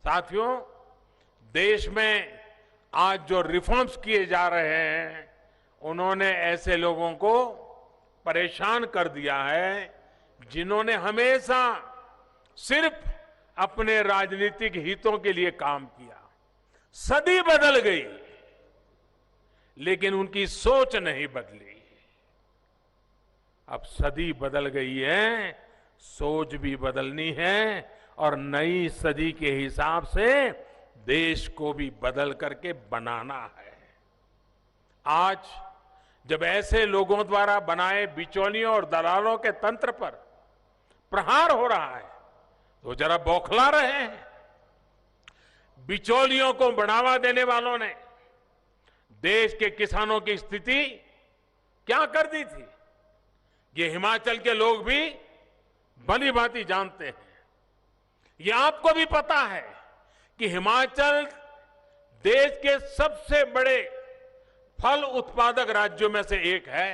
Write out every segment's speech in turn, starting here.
साथियों, देश में आज जो रिफॉर्म्स किए जा रहे हैं, उन्होंने ऐसे लोगों को परेशान कर दिया है जिन्होंने हमेशा सिर्फ अपने राजनीतिक हितों के लिए काम किया। सदी बदल गई, लेकिन उनकी सोच नहीं बदली। अब सदी बदल गई है, सोच भी बदलनी है और नई सदी के हिसाब से देश को भी बदल करके बनाना है। आज जब ऐसे लोगों द्वारा बनाए बिचौलियों और दलालों के तंत्र पर प्रहार हो रहा है तो जरा बौखला रहे हैं। बिचौलियों को बढ़ावा देने वालों ने देश के किसानों की स्थिति क्या कर दी थी, ये हिमाचल के लोग भी भली भांति जानते हैं। ये आपको भी पता है कि हिमाचल देश के सबसे बड़े फल उत्पादक राज्यों में से एक है।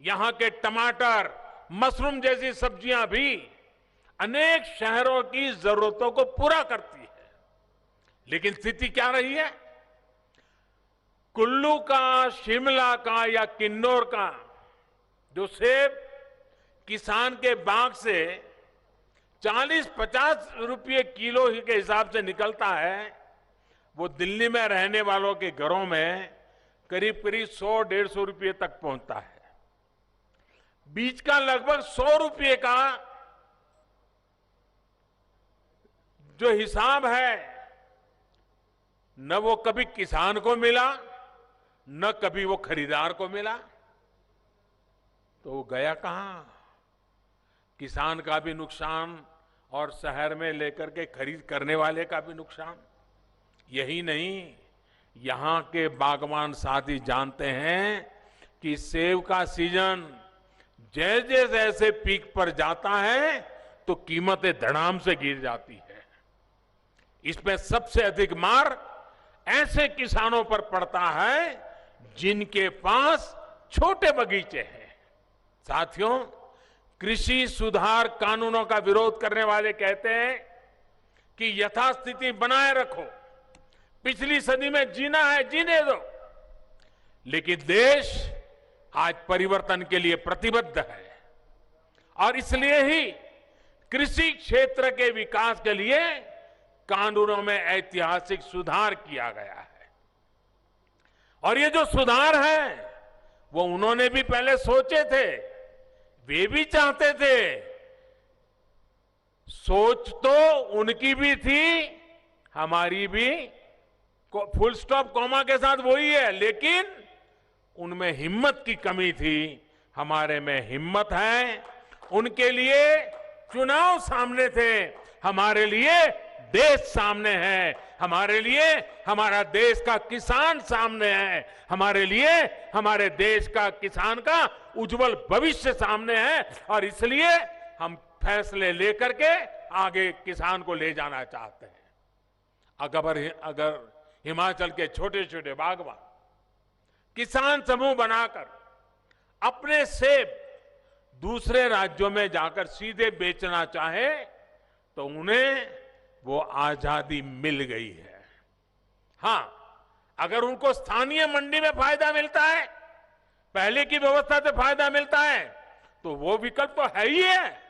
यहां के टमाटर, मशरूम जैसी सब्जियां भी अनेक शहरों की जरूरतों को पूरा करती है। लेकिन स्थिति क्या रही है? कुल्लू का, शिमला का या किन्नौर का जो सेब किसान के बाग से 40-50 रुपये किलो के हिसाब से निकलता है, वो दिल्ली में रहने वालों के घरों में करीब करीब 100-150 रुपये तक पहुंचता है। बीज का लगभग 100 रुपये का जो हिसाब है, न वो कभी किसान को मिला, न कभी वो खरीदार को मिला। तो वो गया कहां? किसान का भी नुकसान और शहर में लेकर के खरीद करने वाले का भी नुकसान। यही नहीं, यहां के बागवान साथी जानते हैं कि सेब का सीजन जैसे जैसे पीक पर जाता है तो कीमतें धड़ाम से गिर जाती है। इसमें सबसे अधिक मार ऐसे किसानों पर पड़ता है जिनके पास छोटे बगीचे हैं। साथियों, कृषि सुधार कानूनों का विरोध करने वाले कहते हैं कि यथास्थिति बनाए रखो, पिछली सदी में जीना है जीने दो। लेकिन देश आज परिवर्तन के लिए प्रतिबद्ध है और इसलिए ही कृषि क्षेत्र के विकास के लिए कानूनों में ऐतिहासिक सुधार किया गया है। और ये जो सुधार है वो उन्होंने भी पहले सोचे थे, वे भी चाहते थे। सोच तो उनकी भी थी, हमारी भी, फुल स्टॉप कॉमा के साथ वही है, लेकिन उनमें हिम्मत की कमी थी। हमारे में हिम्मत है। उनके लिए चुनाव सामने थे, हमारे लिए देश सामने है। हमारे लिए हमारा देश का किसान सामने है। हमारे लिए हमारे देश का किसान का उज्जवल भविष्य सामने है और इसलिए हम फैसले लेकर के आगे किसान को ले जाना चाहते हैं। अगर हिमाचल के छोटे छोटे बागवान किसान समूह बनाकर अपने सेब दूसरे राज्यों में जाकर सीधे बेचना चाहे तो उन्हें वो आजादी मिल गई है। हां, अगर उनको स्थानीय मंडी में फायदा मिलता है, पहले की व्यवस्था से फायदा मिलता है, तो वो विकल्प तो है ही है,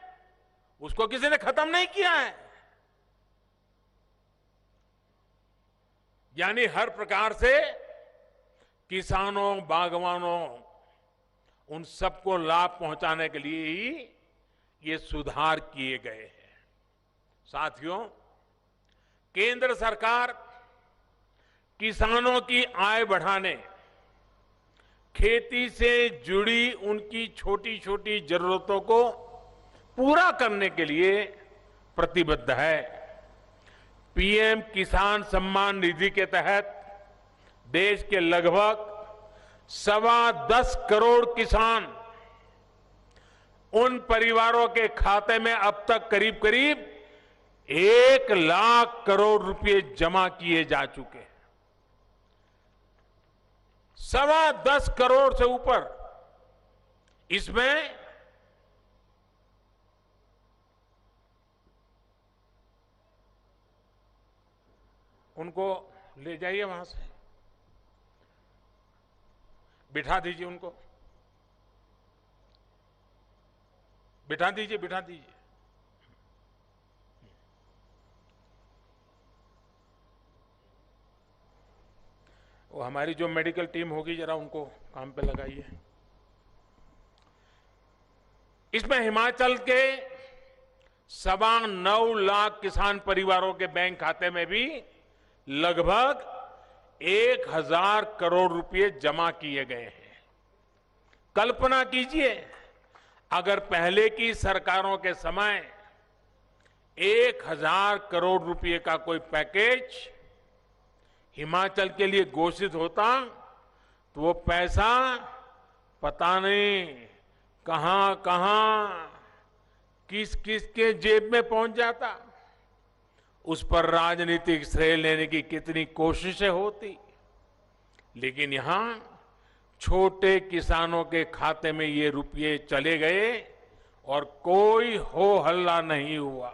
उसको किसी ने खत्म नहीं किया है। यानी हर प्रकार से किसानों, बागवानों, उन सबको लाभ पहुंचाने के लिए ही ये सुधार किए गए हैं। साथियों, केंद्र सरकार किसानों की आय बढ़ाने, खेती से जुड़ी उनकी छोटी छोटी जरूरतों को पूरा करने के लिए प्रतिबद्ध है। पीएम किसान सम्मान निधि के तहत देश के लगभग 10.25 करोड़ किसान, उन परिवारों के खाते में अब तक करीब करीब 1 लाख करोड़ रुपए जमा किए जा चुके हैं। 10.25 करोड़ से ऊपर। इसमें उनको ले जाइए वहां से, बिठा दीजिए उनको, बिठा दीजिए, बिठा दीजिए। वो हमारी जो मेडिकल टीम होगी जरा उनको काम पे लगाइए। इसमें हिमाचल के 9.25 लाख किसान परिवारों के बैंक खाते में भी लगभग 1,000 करोड़ रुपए जमा किए गए हैं। कल्पना कीजिए, अगर पहले की सरकारों के समय 1,000 करोड़ रुपए का कोई पैकेज हिमाचल के लिए घोषित होता तो वो पैसा पता नहीं कहां कहां किस किस के जेब में पहुंच जाता, उस पर राजनीतिक श्रेय लेने की कितनी कोशिशें होती। लेकिन यहां छोटे किसानों के खाते में ये रुपये चले गए और कोई हो हल्ला नहीं हुआ।